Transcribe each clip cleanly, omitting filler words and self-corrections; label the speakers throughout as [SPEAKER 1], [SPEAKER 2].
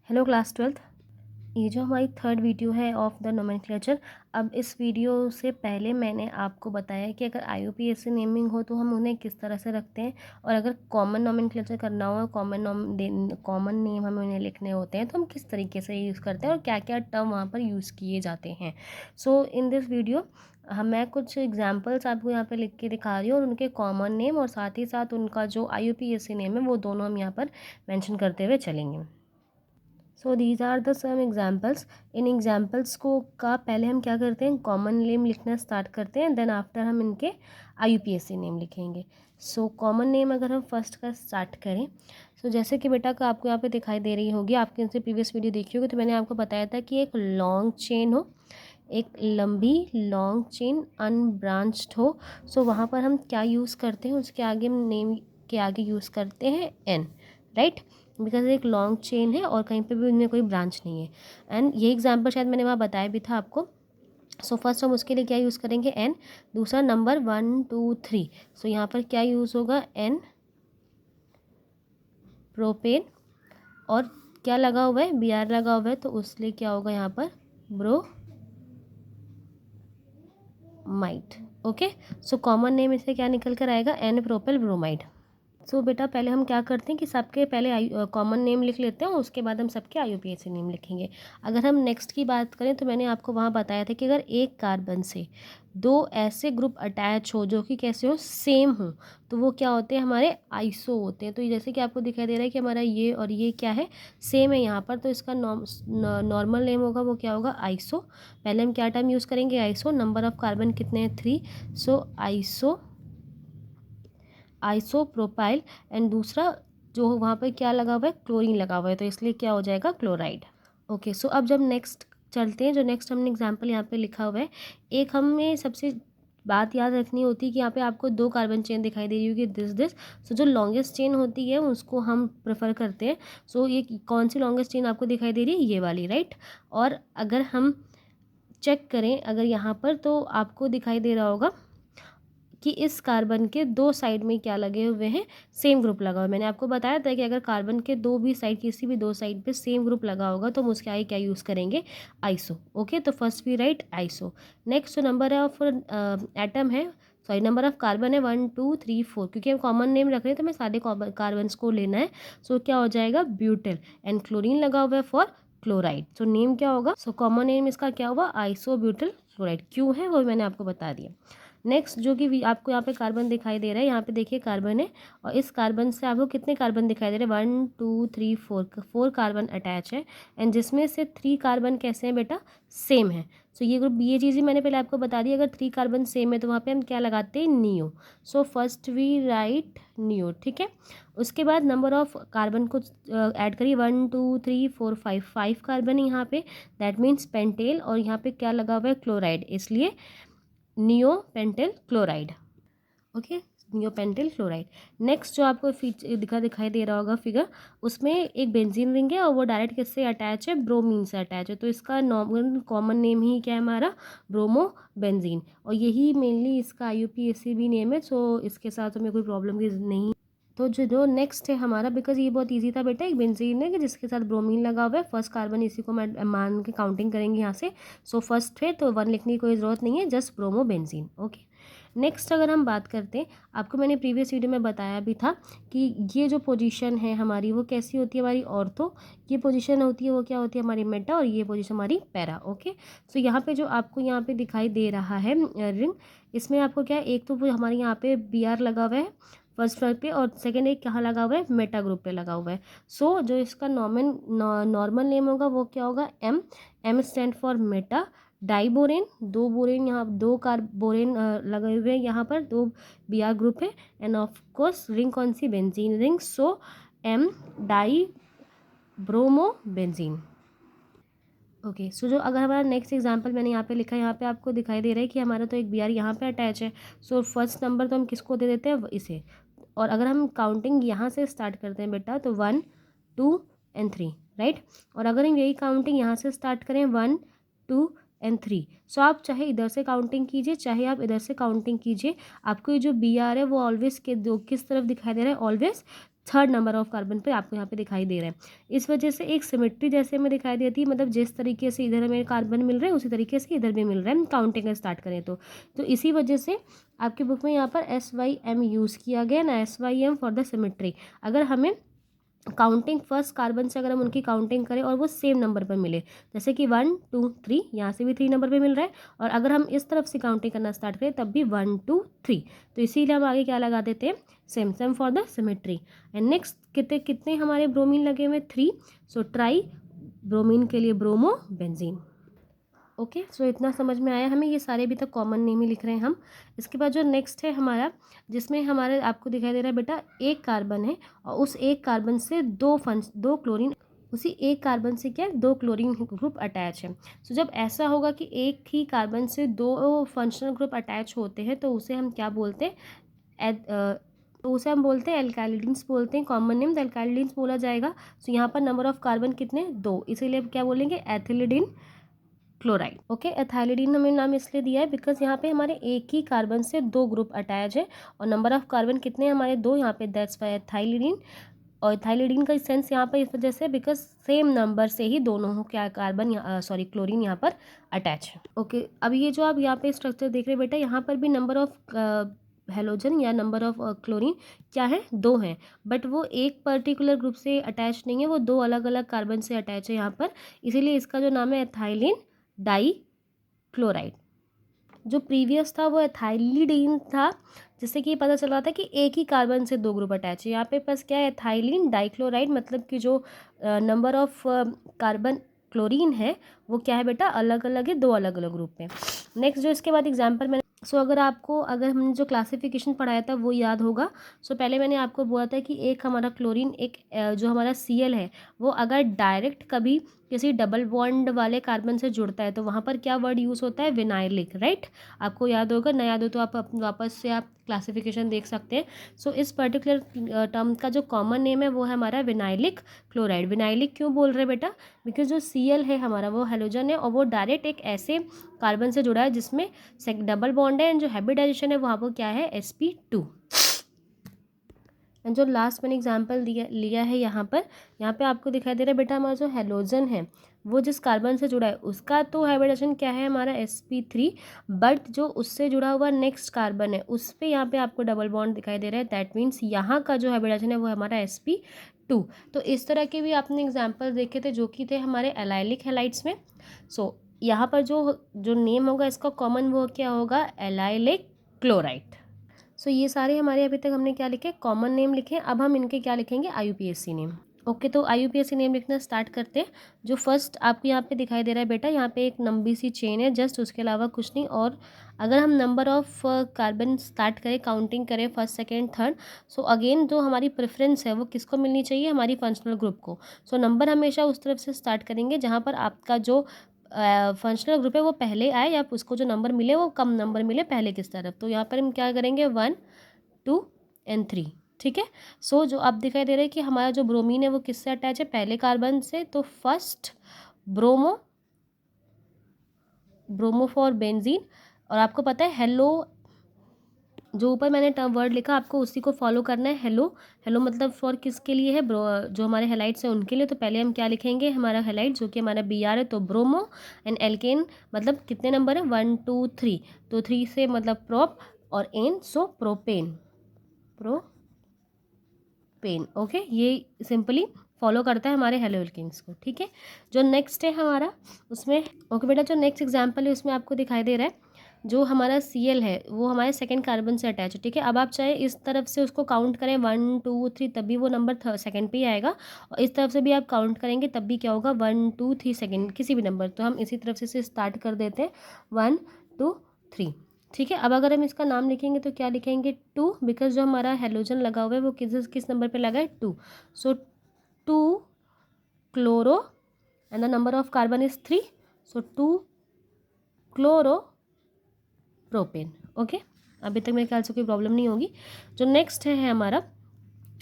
[SPEAKER 1] Hello class twelfth. ये जो हमारी थर्ड वीडियो है ऑफ द नोमेनक्लेचर। अब इस वीडियो से पहले मैंने आपको बताया कि अगर IUPAC नेमिंग हो तो हम उन्हें किस तरह से रखते हैं, और अगर कॉमन नोमेनक्लेचर करना हो, कॉमन नेम हमें उन्हें लिखने होते हैं तो हम किस तरीके से यूज़ करते हैं और क्या क्या टर्म वहाँ पर यूज़ किए जाते हैं। सो इन दिस वीडियो मैं कुछ एग्जाम्पल्स आपको यहाँ पे लिख के दिखा रही हूँ और उनके कॉमन नेम और साथ ही साथ उनका जो IUPAC नेम है वो दोनों हम यहाँ पर मैंशन करते हुए चलेंगे। So these are the some examples. इन एग्जाम्पल्स को का पहले हम क्या करते हैं, कॉमन नेम लिखना स्टार्ट करते हैं, देन आफ्टर हम इनके IUPAC नेम लिखेंगे। सो कॉमन नेम अगर हम फर्स्ट का स्टार्ट करें, सो जैसे कि बेटा का आपको यहाँ पे दिखाई दे रही होगी, आपके इनसे प्रीवियस वीडियो देखी होगी तो मैंने आपको बताया था कि एक लॉन्ग चेन हो, एक लंबी लॉन्ग चेन अनब्रांच्ड हो। सो वहाँ पर हम क्या यूज़ करते हैं, उसके आगे हम नेम के आगे यूज़ करते हैं एन, राइट, बिकॉज एक लॉन्ग चेन है और कहीं पे भी उनमें कोई ब्रांच नहीं है। एंड ये एग्जांपल शायद मैंने वहाँ बताया भी था आपको। सो फर्स्ट हम उसके लिए क्या यूज़ करेंगे, एन। दूसरा नंबर 1 2 3, सो यहाँ पर क्या यूज़ होगा, एन प्रोपेन, और क्या लगा हुआ है, BR लगा हुआ है तो उसलिए क्या होगा यहाँ पर, bromide. Okay, so common name इससे क्या निकल कर आएगा, एन प्रोपेल ब्रोमाइड। सो बेटा पहले हम क्या करते हैं कि सबके पहले कॉमन नेम लिख लेते हैं और उसके बाद हम सबके IUPAC नेम लिखेंगे। अगर हम नेक्स्ट की बात करें तो मैंने आपको वहाँ बताया था कि अगर एक कार्बन से दो ऐसे ग्रुप अटैच हो जो कि कैसे हो, सेम हो, तो वो क्या होते हैं, हमारे आइसो होते हैं। तो जैसे कि आपको दिखाई दे रहा है कि हमारा ये और ये क्या है, सेम है यहाँ पर, तो इसका नॉर्मल नेम होगा वो क्या होगा, आइसो। पहले हम क्या टर्म यूज़ करेंगे, आइसो। नंबर ऑफ कार्बन कितने हैं, 3, सो आइसोप्रोपाइल। एंड दूसरा जो वहाँ पे क्या लगा हुआ है, क्लोरीन लगा हुआ है, तो इसलिए क्या हो जाएगा, क्लोराइड। ओके, सो अब जब नेक्स्ट चलते हैं, जो नेक्स्ट हमने एग्जांपल यहाँ पे लिखा हुआ है, एक हमें सबसे बात याद रखनी होती है कि यहाँ पे आपको दो कार्बन चेन दिखाई दे रही होगी, दिस। सो जो लॉन्गेस्ट चेन होती है उसको हम प्रेफर करते हैं। सो ये कौन सी लॉन्गेस्ट चेन आपको दिखाई दे रही है, ये वाली, राइट। और अगर हम चेक करें अगर यहाँ पर, तो आपको दिखाई दे रहा होगा कि इस कार्बन के दो साइड में क्या लगे हुए हैं, सेम ग्रुप लगा हुआ है। मैंने आपको बताया था कि अगर कार्बन के दो भी साइड, किसी भी दो साइड पे सेम ग्रुप लगा होगा तो हम उसके आगे क्या यूज़ करेंगे, आइसो। ओके, तो first we write iso. Next जो नंबर ऑफ एटम है, सॉरी नंबर ऑफ कार्बन है 1 2 3 4, क्योंकि हम कॉमन नेम रख रहे हैं तो हमें सारे कार्बन्स को लेना है। सो क्या हो जाएगा, ब्यूटिल। एंड क्लोरीन लगा हुआ है फॉर क्लोराइड। सो नेम क्या होगा, सो कॉमन नेम इसका क्या होगा, आइसो ब्यूटिल क्लोराइड। क्यों है वो मैंने आपको बता दिया। नेक्स्ट जो कि आपको यहाँ पे कार्बन दिखाई दे रहा है, यहाँ पे देखिए कार्बन है, और इस कार्बन से आपको कितने कार्बन दिखाई दे रहे हैं, 1 2 3 4 कार्बन अटैच है। एंड जिसमें से 3 कार्बन कैसे हैं बेटा, सेम है। सो ये ग्रुप, ये चीज़ ही मैंने पहले आपको बता दी, अगर 3 कार्बन सेम है तो वहाँ पे हम क्या लगाते हैं, neo. So first we write neo, ठीक है। उसके बाद नंबर ऑफ कार्बन को ऐड करिए, 1 2 3 4 5 कार्बन है यहाँ पे, दैट मीन्स पेंटेल, और यहाँ पे क्या लगा हुआ है, क्लोराइड, इसलिए neopentyl chloride. Okay, neopentyl chloride. Next जो आपको दिखाई दे रहा होगा फिगर, उसमें एक बेंजीन रिंग है और वो डायरेक्ट किससे अटैच है, ब्रोमीन से अटैच है, तो इसका नॉर्मल कॉमन नेम ही क्या है हमारा, ब्रोमो बेंजीन, और यही मेनली इसका IUPAC भी नेम है। सो इसके साथ हमें कोई प्रॉब्लम की नहीं। तो जो नेक्स्ट है हमारा, बिकॉज ये बहुत इजी था बेटा, एक बेंजीन है कि जिसके साथ ब्रोमीन लगा हुआ है, फर्स्ट कार्बन इसी को मैं मान के काउंटिंग करेंगे यहाँ से। सो फर्स्ट है तो 1 लिखने की कोई ज़रूरत नहीं है, just bromo benzene. Okay, next अगर हम बात करते हैं, आपको मैंने प्रीवियस वीडियो में बताया भी था कि ये जो पोजीशन है हमारी वो कैसी होती है, हमारी ऑर्थो। ये पोजीशन होती है वो क्या होती है, हमारी मेटा, और ये पोजीशन हमारी पैरा। ओके, सो यहाँ पे जो आपको यहाँ पे दिखाई दे रहा है रिंग, इसमें आपको क्या है, एक तो वो हमारे यहाँ पे BR लगा हुआ है फर्स्ट फ्लोर पे, और सेकेंड एक कहाँ लगा हुआ है, मेटा ग्रुप पे लगा हुआ है। सो जो इसका नॉर्मल नेम होगा वो क्या होगा, M stand for meta. Diborane, दो बोरेन, यहाँ दो बोरेन लगे हुए हैं, यहाँ पर दो BR ग्रुप है। एंड ऑफ कोर्स रिंग कौन सी, benzene ring, so M di bromo benzene. Okay, so जो अगर हमारा नेक्स्ट एग्जांपल मैंने यहाँ पे लिखा है, यहाँ पे आपको दिखाई दे रहा है कि हमारा तो एक BR यहाँ पे अटैच है। सो फर्स्ट नंबर तो हम किसको दे देते हैं, इसे। और अगर हम काउंटिंग यहाँ से स्टार्ट करते हैं बेटा, तो 1 2 एंड 3, राइट। और अगर हम यही काउंटिंग यहाँ से स्टार्ट करें, 1 2 एंड 3, सो आप चाहे इधर से काउंटिंग कीजिए चाहे आप इधर से काउंटिंग कीजिए, आपको ये जो BR है वो ऑलवेज के दो किस तरफ दिखाई दे रहा है, always third number of carbon पे आपको यहाँ पे दिखाई दे रहा है। इस वजह से एक सिमेट्री जैसे हमें दिखाई देती है, मतलब जिस तरीके से इधर हमें कार्बन मिल रहे हैं उसी तरीके से इधर भी मिल रहा है, हम काउंटिंग स्टार्ट करें तो इसी वजह से आपकी बुक में यहाँ पर SYM यूज़ किया गया ना, SYM फॉर द सिमेट्री। अगर हमें काउंटिंग फर्स्ट कार्बन से अगर हम उनकी काउंटिंग करें और वो सेम नंबर पर मिले, जैसे कि 1 2 3, यहाँ से भी 3 नंबर पे मिल रहा है, और अगर हम इस तरफ से काउंटिंग करना स्टार्ट करें तब भी 1 2 3, तो इसीलिए हम आगे क्या लगा देते हैं, same for the symmetry. And next कितने कितने हमारे ब्रोमीन लगे हुए 3, सो ट्राई ब्रोमीन के लिए ब्रोमो बेंजीन। ओके, सो इतना समझ में आया हमें, ये सारे अभी तक कॉमन नेम ही लिख रहे हैं हम। इसके बाद जो नेक्स्ट है हमारा, जिसमें हमारे आपको दिखाई दे रहा है बेटा एक कार्बन है और उस एक कार्बन से दो क्लोरीन, उसी एक कार्बन से क्या है, 2 क्लोरीन ग्रुप अटैच है। सो जब ऐसा होगा कि एक ही कार्बन से 2 फंक्शनल ग्रुप अटैच होते हैं तो उसे हम क्या बोलते हैं, तो उसे हम बोलते हैं एल्काइलिडीन्स बोलते हैं, कॉमन नेम एल्काइलिडीन्स बोला जाएगा। सो यहाँ पर नंबर ऑफ कार्बन कितने, 2, इसीलिए क्या बोलेंगे, एथिलिडीन क्लोराइड। ओके, एथाइलिडीन हमें नाम इसलिए दिया है बिकॉज यहाँ पे हमारे एक ही कार्बन से 2 ग्रुप अटैच है और नंबर ऑफ कार्बन कितने हैं हमारे, 2 यहाँ पे, दैट्स वाई एथाइलिडीन। और एथाइलिडीन का सेंस यहाँ पर इस वजह से बिकॉज सेम नंबर से ही दोनों हो क्या कार्बन सॉरी क्लोरीन यहाँ पर अटैच है। ओके, अब ये जो आप यहाँ पे स्ट्रक्चर देख रहे हैं बेटा, यहाँ पर भी नंबर ऑफ हेलोजन या नंबर ऑफ क्लोरीन क्या है, 2 हैं, बट वो एक पर्टिकुलर ग्रुप से अटैच नहीं है, वो 2 अलग अलग कार्बन से अटैच है यहाँ पर, इसीलिए इसका जो नाम है एथाइलिन डाई क्लोराइड। जो प्रीवियस था वो एथाइलिडीन था, जिससे कि ये पता चल रहा था कि एक ही कार्बन से 2 ग्रुप अटैच है। यहाँ पे बस क्या है, एथाइलिन डाइक्लोराइड, मतलब कि जो नंबर ऑफ कार्बन क्लोरीन है वो क्या है बेटा, अलग अलग है, 2 अलग अलग ग्रुप में। नेक्स्ट जो इसके बाद एग्जाम्पल मैंने अगर हमने जो क्लासिफिकेशन पढ़ाया था वो याद होगा। पहले मैंने आपको बोला था कि एक हमारा क्लोरीन, एक जो हमारा Cl है वो अगर डायरेक्ट कभी किसी डबल बॉन्ड वाले कार्बन से जुड़ता है तो वहाँ पर क्या वर्ड यूज़ होता है, विनाइलिक, राइट। आपको याद होगा, ना याद हो तो आप वापस से आप क्लासिफिकेशन देख सकते हैं। इस पर्टिकुलर टर्म का जो कॉमन नेम है वो है हमारा विनाइलिक क्लोराइड। विनाइलिक क्यों बोल रहे हैं बेटा, बिकॉज जो Cl है हमारा वो हेलोजन है और वो डायरेक्ट एक ऐसे कार्बन से जुड़ा है जिसमें डबल बॉन्ड है, एंड जो हाइब्रिडाइजेशन है वहाँ पर क्या है, sp2। एंड जो लास्ट मैंने एग्जांपल लिया है यहाँ पे आपको दिखाई दे रहा है बेटा, हमारा जो हेलोजन है वो जिस कार्बन से जुड़ा है उसका तो हाइब्रिडाइजेशन क्या है हमारा, sp3, बट जो उससे जुड़ा हुआ नेक्स्ट कार्बन है उस पर यहाँ पे आपको डबल बॉन्ड दिखाई दे रहा है, दैट मीन्स यहाँ का जो हाइब्रिडाइजेशन है वो हमारा sp2। तो इस तरह के भी आपने एग्जाम्पल देखे थे जो कि थे हमारे एलाइलिक हेलाइड्स में। यहाँ पर जो नेम होगा इसका कॉमन वो क्या होगा, एलाइलिक क्लोराइड। ये सारे हमारे अभी तक हमने क्या लिखे, कॉमन नेम लिखे। अब हम इनके क्या लिखेंगे, IUPAC नेम। ओके, तो IUPAC नेम लिखना स्टार्ट करते हैं। जो फर्स्ट आपको यहाँ पे दिखाई दे रहा है बेटा, यहाँ पे एक लंबी सी चेन है जस्ट, उसके अलावा कुछ नहीं। और अगर हम नंबर ऑफ कार्बन स्टार्ट करें, काउंटिंग करें फर्स्ट सेकेंड थर्ड, अगेन जो हमारी प्रेफरेंस है वो किसको मिलनी चाहिए, हमारी फंक्शनल ग्रुप को। नंबर हमेशा उस तरफ से स्टार्ट करेंगे जहाँ पर आपका जो फंक्शनल ग्रुप है वो पहले आए या उसको जो नंबर मिले वो कम नंबर मिले पहले किस तरफ। तो यहाँ पर हम क्या करेंगे, 1 2 and 3, ठीक है। जो अब दिखाई दे रहा है कि हमारा जो ब्रोमीन है वो किससे अटैच है, पहले कार्बन से, तो फर्स्ट ब्रोमो फॉर बेंजीन। और आपको पता है हेलो, जो ऊपर मैंने टर्म वर्ड लिखा आपको उसी को फॉलो करना है। हेलो मतलब फॉर किसके लिए है, जो हमारे हेलाइट्स हैं उनके लिए। तो पहले हम क्या लिखेंगे, हमारा हेलाइट जो कि हमारा Br है, तो ब्रोमो। एंड एल्केन मतलब कितने नंबर है, 1 2 3, तो 3 से मतलब प्रोप और एन, प्रोपेन। ओके, ये सिंपली फॉलो करता है हमारे हेलो एल्केन्स को, ठीक है। जो नेक्स्ट है हमारा उसमें, ओके बेटा, जो नेक्स्ट एग्जांपल है उसमें आपको दिखाई दे रहा है जो हमारा Cl है वो हमारे सेकंड कार्बन से अटैच है, ठीक है। अब आप चाहे इस तरफ से उसको काउंट करें 1 2 3, तभी वो नंबर सेकंड पे ही आएगा, और इस तरफ से भी आप काउंट करेंगे तब भी क्या होगा, 1 2 3 सेकंड, किसी भी नंबर। तो हम इसी तरफ से स्टार्ट कर देते हैं, 1 2 3, ठीक है। अब अगर हम इसका नाम लिखेंगे तो क्या लिखेंगे, 2, बिकॉज जो हमारा हेलोजन लगा हुआ है वो किस नंबर पे लगा है, 2। 2 chloro and the number of carbon is 3, 2 chloro propane. Okay, अभी तक मेरे ख्याल से कोई प्रॉब्लम नहीं होगी। जो नेक्स्ट है हमारा,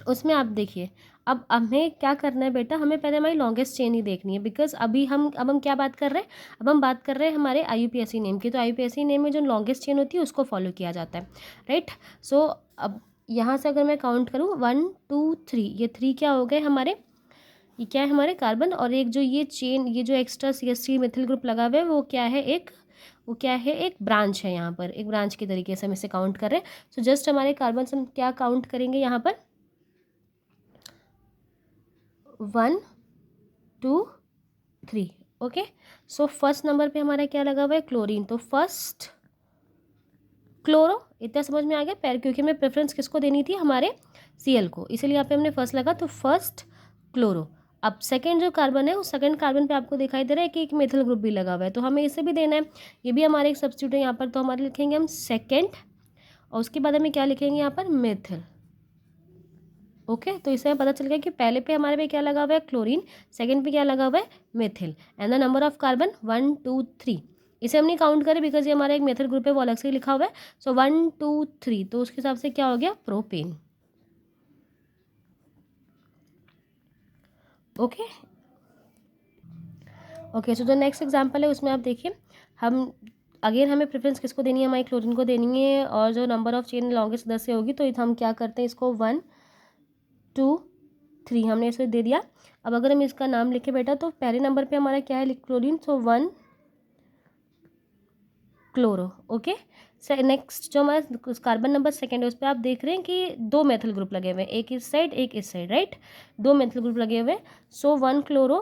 [SPEAKER 1] उसमें आप देखिए अब हमें क्या करना है बेटा, हमें पहले हमारी लॉन्गेस्ट चेन ही देखनी है, बिकॉज अब हम क्या बात कर रहे हैं, अब हम बात कर रहे हैं हमारे IUPAC नेम की। तो IUPAC नेम में जो लॉन्गेस्ट चेन होती है उसको फॉलो किया जाता है, राइट। अब यहाँ से अगर मैं काउंट करूँ 1 2 3, ये 3 क्या हो गए हमारे, ये क्या है हमारे कार्बन, और एक जो ये चेन, ये जो एक्स्ट्रा CH3 मिथिल ग्रुप लगा हुआ है वो क्या है, वो क्या है, एक ब्रांच है। यहाँ पर एक ब्रांच के तरीके से हम इसे काउंट कर रहे हैं। सो जस्ट हमारे कार्बन हम क्या काउंट करेंगे यहाँ पर, 1 2 3। ओके, सो फर्स्ट नंबर पे हमारा क्या लगा हुआ है, क्लोरीन। तो फर्स्ट क्लोरो, इतना समझ में आ गया पैर, क्योंकि हमें प्रेफरेंस किसको देनी थी, हमारे Cl को, इसीलिए यहाँ पे हमने फर्स्ट लगा, तो फर्स्ट क्लोरो। अब सेकंड जो कार्बन है, उस सेकंड कार्बन पे आपको दिखाई दे रहा है कि एक मेथिल ग्रुप भी लगा हुआ है, तो हमें इसे भी देना है, ये भी हमारे एक सब्स्टिट्यूट है यहाँ पर, तो हमारे लिखेंगे हम सेकेंड, और उसके बाद हमें क्या लिखेंगे यहाँ पर, मेथिल। ओके, तो इससे हमें पता चल गया कि पहले पे हमारे पे क्या लगा हुआ है, क्लोरीन, सेकंड पे क्या लगा हुआ है, methyl, and the number of carbon 1 2 3। इसे हम नहीं काउंट करें बिकॉज ये हमारा एक मेथिल ग्रुप है, वो अलग से ही लिखा हुआ है। सो 1 2 3, तो उसके हिसाब से क्या हो गया, प्रोपेन। ओके ओके, सो जो नेक्स्ट एग्जांपल है उसमें आप देखिए, हम अगेन हमें प्रेफरेंस किसको देनी है, हमारी क्लोरीन को देनी है, और जो नंबर ऑफ चेन लॉन्गेस्ट 10 से होगी, तो हम क्या करते हैं, इसको 1 2 3 हमने इसे दे दिया। अब अगर हम इसका नाम लिखे बेटा, तो पहले नंबर पे हमारा क्या है, क्लोरीन, सो 1 क्लोरो। ओके, नेक्स्ट जो हमारा कार्बन नंबर सेकेंड है, उस पर आप देख रहे हैं कि दो मेथिल ग्रुप लगे हुए हैं, एक इस साइड एक इस साइड, राइट, दो मेथिल ग्रुप लगे हुए हैं। सो 1 क्लोरो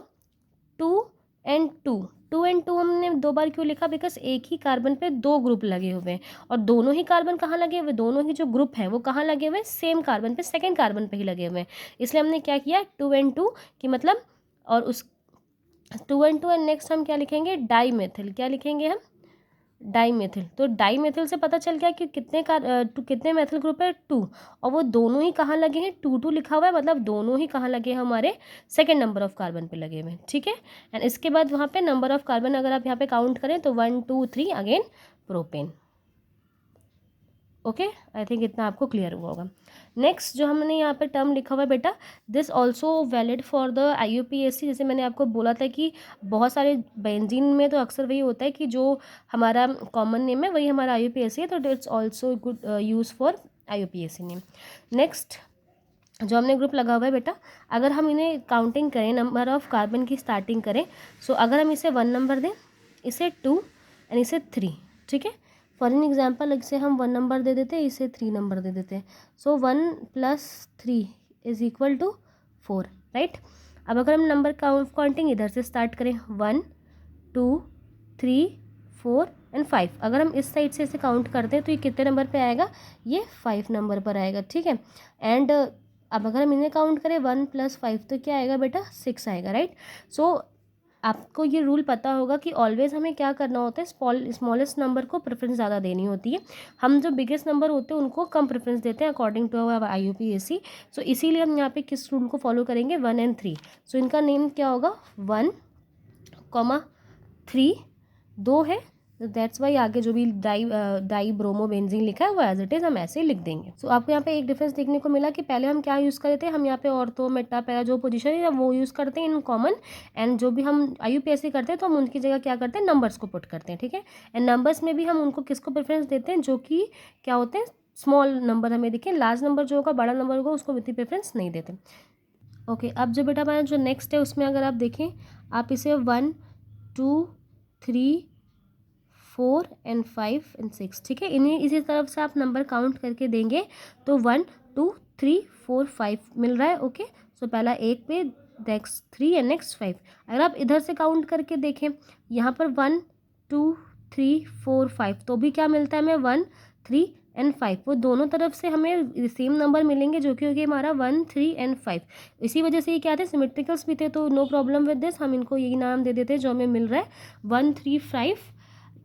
[SPEAKER 1] 2 एंड 2, 2 एंड 2 हमने दो बार क्यों लिखा, बिकॉज एक ही कार्बन पे दो ग्रुप लगे हुए हैं, और दोनों ही कार्बन कहाँ लगे हुए, दोनों ही जो ग्रुप है वो कहाँ लगे हुए हैं, सेम कार्बन पे, सेकेंड कार्बन पे ही लगे हुए हैं, इसलिए हमने क्या किया, 2 एंड 2 कि मतलब, और उस 2 एंड 2 एंड नेक्स्ट हम क्या लिखेंगे, डाई मेथिल, क्या लिखेंगे हम, डाई मेथिल। तो डाई मेथिल से पता चल गया कि कितने मेथिल ग्रुप है, 2, और वो दोनों ही कहाँ लगे हैं, 2 2 लिखा हुआ है, मतलब दोनों ही कहाँ लगे हैं, हमारे सेकेंड नंबर ऑफ कार्बन पे लगे हुए हैं, ठीक है। एंड इसके बाद वहाँ पे नंबर ऑफ कार्बन अगर आप यहाँ पे काउंट करें तो 1 2 3 again propane. Okay, I think इतना आपको क्लियर हुआ होगा। नेक्स्ट जो हमने यहाँ पे टर्म लिखा हुआ है बेटा, this also valid for the IUPAC। जैसे मैंने आपको बोला था कि बहुत सारे बेंजीन में तो अक्सर वही होता है कि जो हमारा कॉमन नेम है वही हमारा IUPAC है, तो it's also good use for IUPAC name. Next जो हमने ग्रुप लगा हुआ है बेटा, अगर हम इन्हें काउंटिंग करें, नंबर ऑफ कार्बन की स्टार्टिंग करें, सो अगर हम इसे 1 नंबर दें, इसे 2 एंड इसे 3, ठीक है। फॉर एन एग्जाम्पल इसे हम 1 नंबर दे देते हैं, इसे 3 नंबर दे देते हैं, सो 1 + 3 इज इक्वल टू 4, राइट। अब अगर हम नंबर काउंटिंग इधर से स्टार्ट करें, 1 2 3 4 एंड 5, अगर हम इस साइड से इसे काउंट करते हैं तो ये कितने नंबर पे आएगा, ये 5 नंबर पर आएगा, ठीक है। एंड अब अगर हम इन्हें काउंट करें 1 + 5 तो क्या आएगा बेटा, 6 आएगा, राइट। सो आपको ये रूल पता होगा कि ऑलवेज हमें क्या करना होता है, स्मॉलेस्ट नंबर को प्रेफरेंस ज़्यादा देनी होती है। हम जो बिगेस्ट नंबर होते हैं उनको कम प्रेफरेंस देते हैं अकॉर्डिंग टू आवर IUPAC। सो इसीलिए हम यहाँ पे किस रूल को फॉलो करेंगे, 1 एंड 3। सो इनका नेम क्या होगा, 1 3 2 है, दैट्स वाई आगे जो भी डाई ब्रोमो बेंजीन लिखा है वो एज इट इज़ हम ऐसे ही लिख देंगे। सो आपको यहाँ पे एक डिफरेंस देखने को मिला कि पहले हम क्या यूज़ करते हैं, हम यहाँ पे ऑर्थो मेटा पैरा जो पोजीशन है वो यूज़ करते हैं इन कॉमन, एंड जो भी हम IUPAC करते हैं तो हम उनकी जगह क्या करते हैं, नंबर्स को पुट करते हैं, ठीक है। एंड नंबर्स में भी हम उनको किसको प्रेफरेंस देते हैं, जो कि क्या होते हैं, स्मॉल नंबर हमें दिखे, लार्ज नंबर जो होगा, बड़ा नंबर होगा, उसको इतनी प्रेफरेंस नहीं देते। ओके, अब जो बेटा हमारा जो नेक्स्ट है उसमें अगर आप देखें, आप इसे 1 2 3 4 एंड 5 एंड 6, ठीक है, इन्हें इसी तरफ से आप नंबर काउंट करके देंगे तो 1 2 3 4 5 मिल रहा है। ओके, सो पहला एक पे, नेक्स्ट 3 एंड नेक्स्ट 5। अगर आप इधर से काउंट करके देखें, यहाँ पर 1 2 3 4 5, तो भी क्या मिलता है हमें, 1 3 एंड 5, वो दोनों तरफ से हमें सेम नंबर मिलेंगे जो कि होगी हमारा 1 3 एंड 5। इसी वजह से ये क्या थे, सिमेट्रिकल्स भी थे, तो नो प्रॉब्लम विद दिस, हम इनको यही नाम दे देते हैं जो हमें मिल रहा है, 1 3 5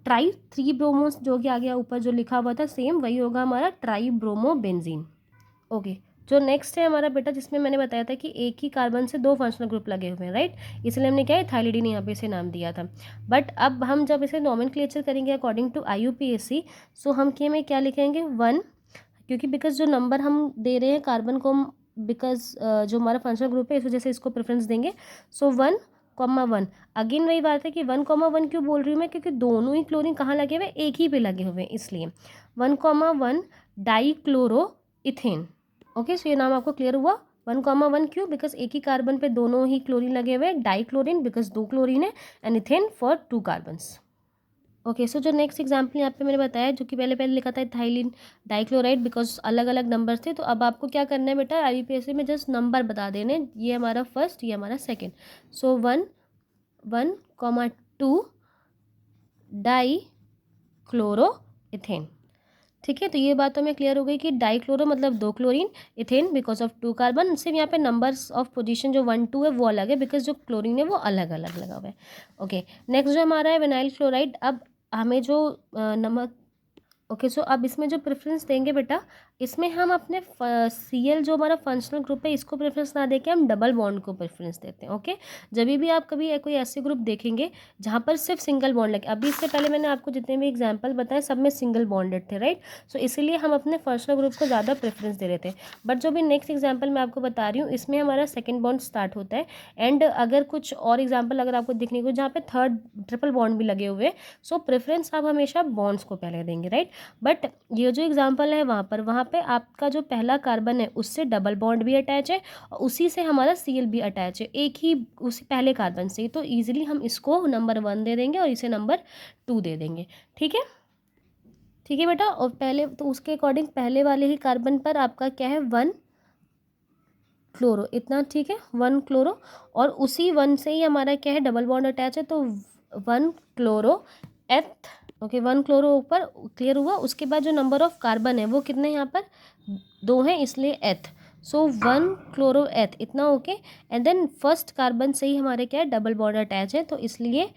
[SPEAKER 1] ट्राई 3 ब्रोमोस, जो कि आ गया ऊपर जो लिखा हुआ था सेम वही होगा हमारा ट्राई ब्रोमो बेंजीन। ओके, जो नेक्स्ट है हमारा बेटा, जिसमें मैंने बताया था कि एक ही कार्बन से दो फंक्शनल ग्रुप लगे हुए हैं, राइट, इसलिए हमने क्या है, थाइलिडीन यहाँ पे इसे नाम दिया था। बट अब हम जब इसे नॉमेनक्लेचर करेंगे अकॉर्डिंग टू IUPAC, सो हम के में क्या लिखेंगे, 1, क्योंकि बिकॉज जो नंबर हम दे रहे हैं कार्बन को, बिकॉज जो हमारा फंक्शनल ग्रुप है इस वजह से इसको प्रेफरेंस देंगे। सो 1 1, अगेन वही बात है कि 1 1 क्यों बोल रही हूँ मैं, क्योंकि दोनों ही क्लोरीन कहाँ लगे हुए, एक ही पे लगे हुए हैं, इसलिए 1 1 डाई क्लोरो इथेन। ओके, सो ये नाम आपको क्लियर हुआ। 1,1 क्यों? बिकॉज एक ही कार्बन पे दोनों ही क्लोरीन लगे हुए हैं। डाइक्लोरीन बिकॉज 2 क्लोरीन है, and ethane for 2 carbons. Okay, so जो नेक्स्ट एग्जाम्पल यहाँ पे मैंने बताया, जो कि पहले पहले लिखा था इथाइलिन डाइक्लोराइड, बिकॉज अलग अलग नंबर थे। तो अब आपको क्या करना है बेटा, IUPAC में जस्ट नंबर बता देने, ये हमारा फर्स्ट, ये हमारा सेकेंड। सो 1,1,2 डाई क्लोरो इथेन। ठीक है, तो ये बात तो हमें क्लियर हो गई कि डाइक्लोरो मतलब 2 chlorine, ethane because of 2 carbon. सिर्फ यहाँ पे नंबर्स ऑफ पोजीशन जो 1 2 है वो अलग है, बिकॉज जो क्लोरीन है वो अलग अलग लगा हुआ है। ओके, नेक्स्ट जो हमारा है विनाइल क्लोराइड। अब हमें जो नमक, ओके, सो अब इसमें जो प्रेफरेंस देंगे बेटा, इसमें हम अपने Cl जो हमारा फंक्शनल ग्रुप है इसको प्रेफरेंस ना देके हम डबल बॉन्ड को प्रेफरेंस देते हैं। ओके, जब भी आप कभी कोई ऐसे ग्रुप देखेंगे जहाँ पर सिर्फ सिंगल बॉन्ड लगे, अभी इससे पहले मैंने आपको जितने भी एग्जांपल बताए सब में सिंगल बॉन्डेड थे, राइट। सो इसीलिए हम अपने फंक्शनल ग्रुप को ज़्यादा प्रेफरेंस दे रहे थे। बट जो भी नेक्स्ट एग्जाम्पल मैं आपको बता रही हूँ, इसमें हमारा सेकेंड बॉन्ड स्टार्ट होता है। एंड अगर कुछ और एग्जाम्पल अगर आपको दिखने को जहाँ पे थर्ड ट्रिपल बॉन्ड भी लगे हुए, सो प्रेफरेंस आप हमेशा बॉन्ड्स को पहले देंगे, राइट। बट ये जो एग्जाम्पल है वहाँ पे आपका जो पहला कार्बन है उससे डबल बॉन्ड भी अटैच है, और उसी से हमारा Cl भी अटैच है, एक ही उसी पहले कार्बन से। तो ईजिली हम इसको नंबर 1 दे देंगे और इसे नंबर 2 दे देंगे। ठीक है, ठीक है बेटा। और पहले तो उसके अकॉर्डिंग पहले वाले ही कार्बन पर आपका क्या है, 1 क्लोरो, इतना ठीक है, 1 क्लोरो। और उसी 1 से ही हमारा क्या है, डबल बॉन्ड अटैच है, तो 1 क्लोरो एथ। ओके, 1 क्लोरो ऊपर क्लियर हुआ। उसके बाद जो नंबर ऑफ कार्बन है वो कितने हैं यहाँ पर, 2 हैं, इसलिए एथ। सो 1 क्लोरो एथ, इतना okay. And then first carbon से ही हमारे क्या है, डबल बॉन्ड अटैच है, तो इसलिए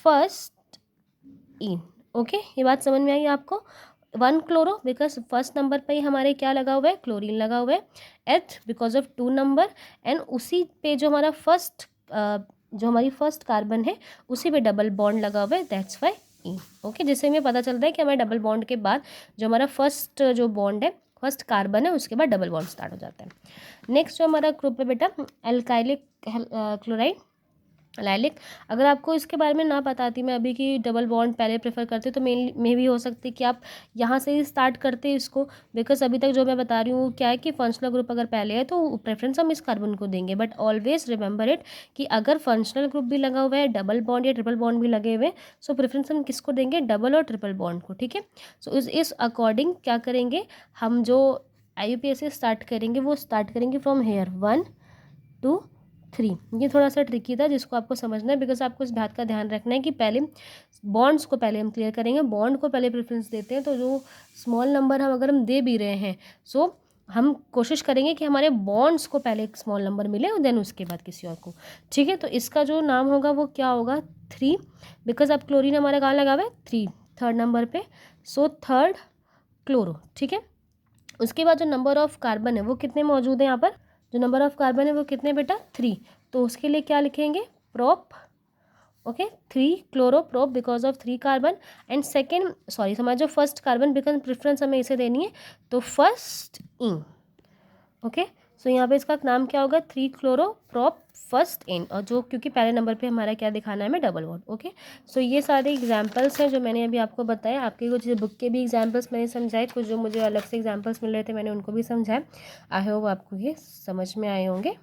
[SPEAKER 1] फर्स्ट इन। ओके, ये बात समझ में आई आपको। 1 क्लोरो बिकॉज फर्स्ट नंबर पे ही हमारे क्या लगा हुआ है, क्लोरीन लगा हुआ है। एथ बिकॉज ऑफ 2 नंबर, एंड उसी पे जो हमारा फर्स्ट जो हमारी फर्स्ट कार्बन है उसी पे डबल बॉन्ड लगा हुआ है, दैट्स वाई ई। ओके, जिससे हमें पता चलता है कि हमारे डबल बॉन्ड के बाद जो हमारा फर्स्ट जो बॉन्ड है, फर्स्ट कार्बन है, उसके बाद डबल बॉन्ड स्टार्ट हो जाता है। नेक्स्ट जो हमारा ग्रुप है बेटा, एल्काइलिक क्लोराइड, लाइलिक। अगर आपको इसके बारे में ना बताती मैं अभी कि डबल बॉन्ड पहले प्रेफर करते, तो मे भी हो सकती कि आप यहाँ से ही स्टार्ट करते इसको, बिकॉज अभी तक जो मैं बता रही हूँ क्या है कि फंक्शनल ग्रुप अगर पहले है तो प्रेफरेंस हम इस कार्बन को देंगे। बट ऑलवेज रिमेंबर इट कि अगर फंक्शनल ग्रुप भी लगा हुआ है, डबल बॉन्ड या ट्रिपल बॉन्ड भी लगे हुए, सो प्रेफरेंस हम किसको देंगे, डबल और ट्रिपल बॉन्ड को। ठीक है, सो इस अकॉर्डिंग क्या करेंगे हम, जो IUPAC स्टार्ट करेंगे वो स्टार्ट करेंगे फ्रॉम हेयर 1 2 3। ये थोड़ा सा ट्रिकी था जिसको आपको समझना है, बिकॉज आपको इस बात का ध्यान रखना है कि पहले बॉन्ड्स को पहले हम क्लियर करेंगे, बॉन्ड को पहले प्रेफरेंस देते हैं। तो जो स्मॉल नंबर हम अगर हम दे भी रहे हैं, सो हम कोशिश करेंगे कि हमारे बॉन्ड्स को पहले एक स्मॉल नंबर मिले और देन उसके बाद किसी और को। ठीक है, तो इसका जो नाम होगा वो क्या होगा, 3, बिकॉज अब क्लोरीन हमारा कहाँ लगा हुआ है, 3 थर्ड नंबर पे, सो थर्ड क्लोरो। ठीक है, उसके बाद जो नंबर ऑफ कार्बन है वो कितने मौजूद है यहाँ पर, जो नंबर ऑफ कार्बन है वो कितने बेटा, 3। तो उसके लिए क्या लिखेंगे, prop. Okay, 3 chloro prop because of 3 carbon. And second sorry हमारा जो फर्स्ट कार्बन, बिकॉज प्रेफरेंस हमें इसे देनी है, तो फर्स्ट इन। ओके, सो यहाँ पे इसका नाम क्या होगा, 3 क्लोरो प्रोप फर्स्ट इन, और जो क्योंकि पहले नंबर पे हमारा क्या दिखाना है, हमें डबल बॉन्ड। ओके, सो ये सारे एग्जांपल्स हैं जो मैंने अभी आपको बताया। आपके कुछ बुक के भी एग्जांपल्स मैंने समझाए, कुछ जो मुझे अलग से एग्जांपल्स मिल रहे थे मैंने उनको भी समझाया। आई होप आपको ये समझ में आए होंगे।